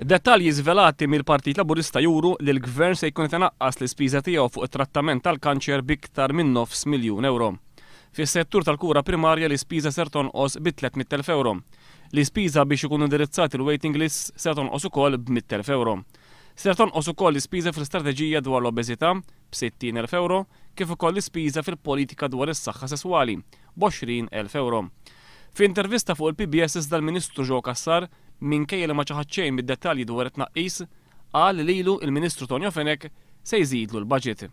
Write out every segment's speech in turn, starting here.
Dettalji żvelati mill-Partit Laburista juru li l-Gvern se jkun itnaqqas l-ispiża tiegħu fuq it-trattament tal-kanċer b'iktar minn €900,000. Fis-settur tal-kura primarja l-ispiża ser tonqos bi €300,000. L-ispiża biex ikunu indirizzati l-waiting list se tonqos ukoll b'100,000. Ser tonqos ukoll l-ispiża fl-istrateġija dwar l-obeżità b'60,000 kif ukoll l-ispiża fil-politika dwar is-saħħa sesswali b'20,000 €. F'intervista fuq il-PBS iżda l-Ministru Joe Cassar minkejja li ma ċaħad xejn mid-dettalji dwar it-tnaqqis qal li lilu il-Ministru Tonio Fenech se jżidlu l-budget.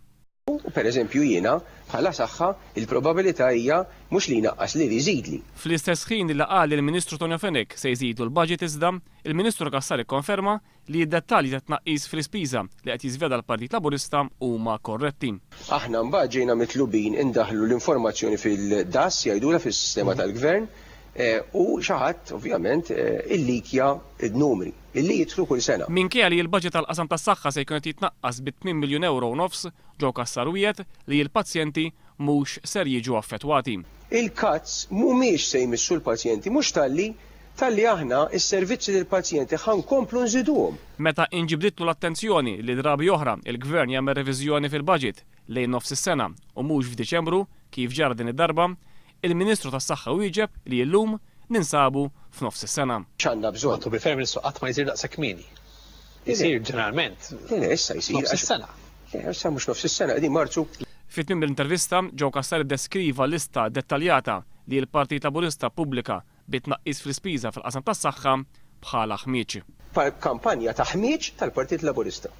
Pereżempju jiena bħala saħħa il-probabilità hija mhux li jnaqqas li jżidli. Fl-istess ħin li qal il-Ministru Tonio Fenech se jżidu l-budget iżda, il-Ministru Cassar ikkonferma li d-dettalji ta' tnaqqis fl-ispiża li qed jiżveda l-Partit Laburista huma korretti. Aħna mbagħad ġejna mitlubin indaħlu l-informazzjoni fil-DAS jgħidula fis-sistema tal-Gvern u xi ħadd ovvjament illikja d-numri illi jidħlu kull sena. Minkejja li l-budget tal-qasam tas-saħħa se jkun qed jitnaqqas bi €8 miljun u nofs, Joe Cassar wiegħed li l-pazjenti mhux ser jiġu affettwati. Il-kazz mhumiex se jmissu l-pazjenti mhux talli aħna s-servizzi lill-pazjenti ħankomplu nżiduhom. Meta inġibditlu l-attenzjoni li drabi oħra il-Gvern jagħmel reviżjoni fil-budget lejn nofs is-sena u mhux f'Diċembru kif ġara din id-darba, il-Ministru tas-Saħħa wieġeb li llum ninsabu f'nofs is-sena. X'għandna bżonn. Tu bil-ferm Ministru qatt ma jsir daqshekk kmieni. Isir ġeneralment. Issa jsir. Nofs is-sena. Issa mhux nofs is-sena qegħdin Marzu. Fit-tmiem l-intervista, Joe Cassar iddeskriva lista dettaljata li l-Partit Laburista pubblika bit-tnaqqis fl-ispiża fil-qasam tas-saħħa bħala ħmieġ. Kampanja ta' ħmieġ tal-Partit Laburista.